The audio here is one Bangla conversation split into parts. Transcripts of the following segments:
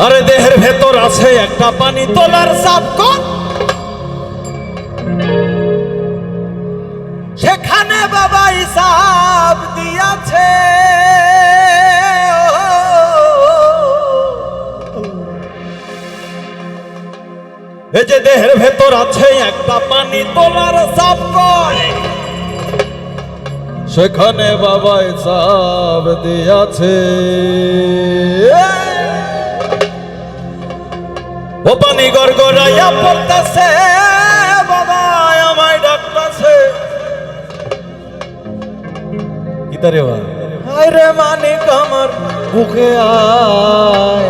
আরে দেহের ভেতর আছে একটা পানি তোলার চাপকল, সেখানে বাবা হিসাব দিয়াছে। এই যে দেহের ভেতর আছে একটা পানি তোলার চাপকল, সেখানে বাবা হিসাব দিয়াছে। ও পানি গড়গড়াইয়া পড়তেছে, বাবা আমায় ডাকতেছে। কিতারে বা আরে মানিক আমার বুকে আয়।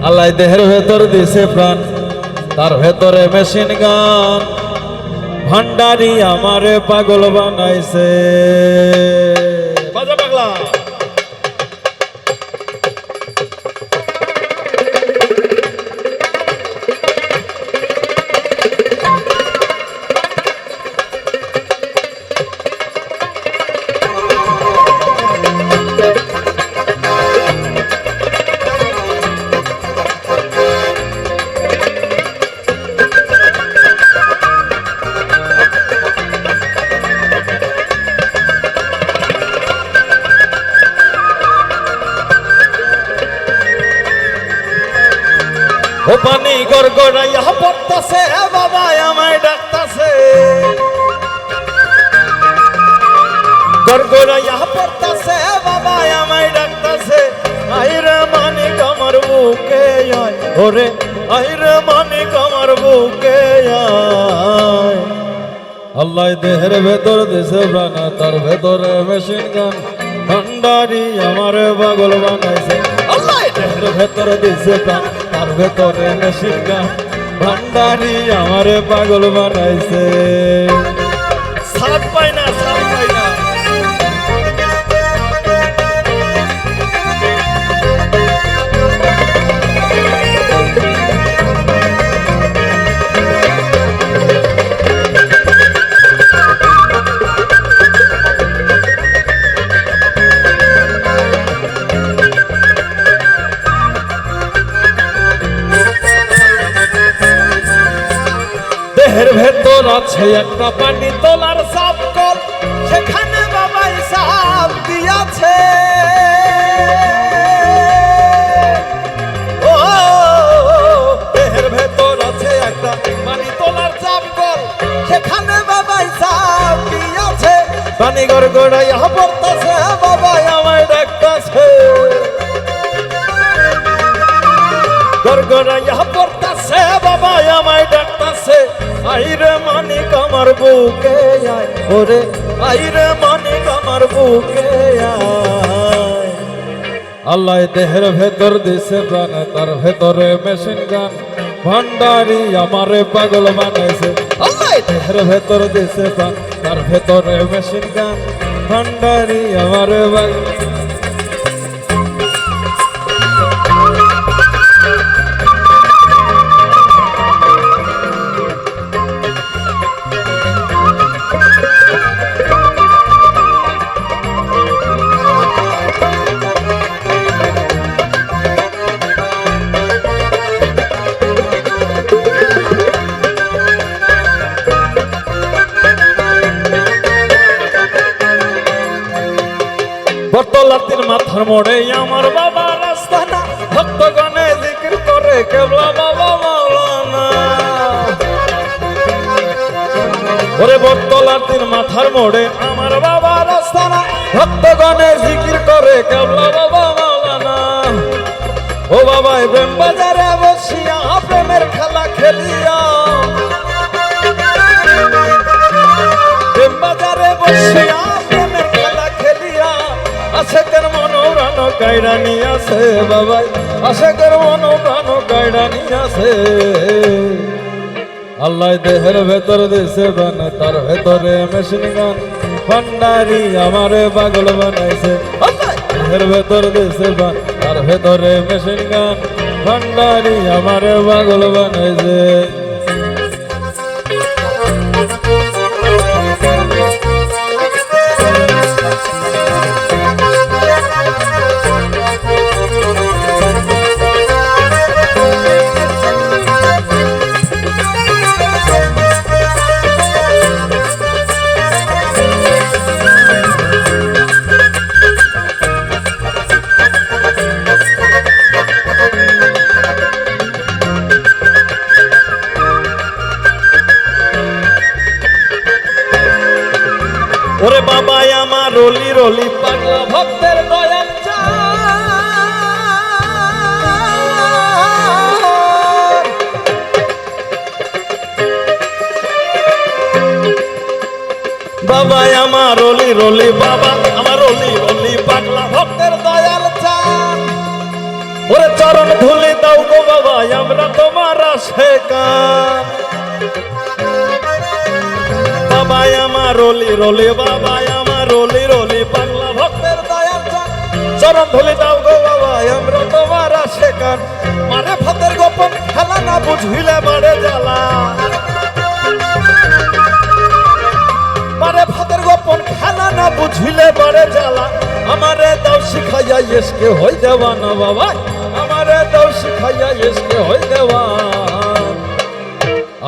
আল্লাহ দেহের ভেতর দিছে প্রাণ, তার ভেতরে মেশিন গান, ভান্ডারি আমারে পাগল বানাইছে। বাজা পাগলা। ও পানি গড়গড়াইয়া পড়তাছে, বাবা আমায় ডাকতাছে। গড়গড়াইয়া পড়তাছে, বাবা আমায় ডাকতাছে। আইরে মানিক আমার বুকে আয়, ওরে আইরে মানিক আমার বুকে আয়। আল্লাহ দেহের ভেতর দিছে প্রাণ, তার ভেতরে মেশিন গান, ভান্ডারি আমারে পাগল বানাইছে। আল্লাহ দেহের ভেতর দিছে প্রাণ, তার ভেতরে মেশিন গান, ভান্ডারি আমারে পাগল বানাইছে। সাথ পাই না, সাথ পাই না। দেহের ভেতর আছে একটা পানি তোলার চাপকল, সেখানে বাবা হিসাব দিয়াছে। ও দেহের ভেতর আছে একটা পানি তোলার চাপকল, সেখানে বাবা হিসাব দিয়াছে। পানি গড়গড়াইয়া পড়তাছে, বাবা আমায় ডাকতাছে। গড়গড়াইয়া পড়তাছে, বাবা আমায় ডাকতাছে। আইরে মানিক আমার বুকে আয়, ওরে আইরে মানিক আমার বুকে আয়। আল্লাহ দেহের ভেতর দিছে প্রাণ, তার ভেতরে মেশিন গান, ভান্ডারি আমারে পাগল বানাইছে। আল্লাহ দেহের ভেতর দিছে প্রাণ, তার ভেতরে মেশিন গান, ভান্ডারি আমারে পাগল। বটতলার মাথার মোড়ে আমার বাবা রাস্তানা, ভক্তগণে জিকির করে কেবলা বাবা মাওলানা। ওরে বটতলার মাথার মোড়ে আমার বাবা রাস্তানা, ভক্তগণে জিকির করে কেবলা বাবা মাওলানা। ও বাবা প্রেম বাজারে বসিয়া প্রেমের খেলা খেলিয়া, প্রেম বাজারে বসিয়া প্রেমের খেলা খেলিয়া, আশেকের মনোপ্রাণ কাইড়া নিয়াছে বাবাই, আশেকের মনোপ্রাণ কাইড়া নিয়াছে। আল্লাহ দেহের ভেতর দিছে প্রাণ, তার ভেতরে মেশিন গান, ভান্ডারি আমারে পাগল বানাইছে। আল্লাহ দেহের ভেতর দিছে প্রাণ, তার ভেতরে মেশিন গান, ভান্ডারি আমারে পাগল বানাইছে। পাগলা ভক্তের দয়াল চান বাবা আমার রলি রলি বাবা আমার রলি রলি পাগলা ভক্তের দয়াল চান ওরে চরণ ধুলি দাও গো বাবা আমরা তোমার আশেকান বাবা আমার রলি রলি বাবা আমার রলি রলি পাগলা ভক্তের দয়াল চান চরণ ধুলি দাও গো বাবা আমরা তোমার আশেকান মানে ভক্তের গোপন খেলা না বুঝিলে বাড়ে জ্বালা মারে ভাতের গোপন খেলা না বুঝিলে বারে জ্বালা আমারে দাও শিখাইয়া এসকে হই দেওয়া না বাবা আমারে দাও শিখাইয়া এসকে হই দেওয়া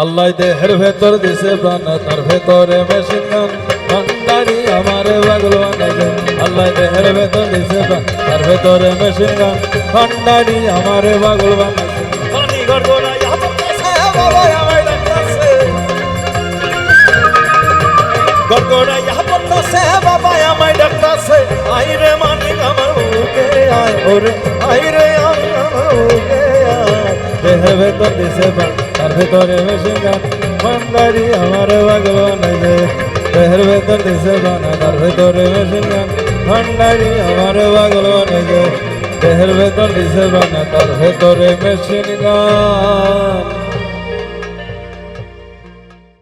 আল্লাহ দেহের ভেতর দিছে প্রাণ তার ভেতরে মেশিন গান ভান্ডারি আমারে বাগলওয়ান আল্লাহ দেহের ভেতর দিছে প্রাণ তার ভেতরে মেশিন গান ভান্ডারি আমারে বাগলওয়ান পানি গড়গড়াই বাবা আমায় ডাকতাছে গড়গড়াইয়া পড়তাছে বাবা আমায় ডাকতাছে আইরে মানিক আমার বুকে আয় ওরে আইরে আমার বুকে আয় দেহের ভেতর দিছে প্রাণ তার ভেতরে মেশিন গান ভান্ডারি আমার ভগবান দেহের ভেতর দিছে প্রাণ তার ভেতরে মেশিন গান ভান্ডারি আমার ভগবান দেহের ভেতর দিছে প্রাণ তার ভেতরে মেশিন গান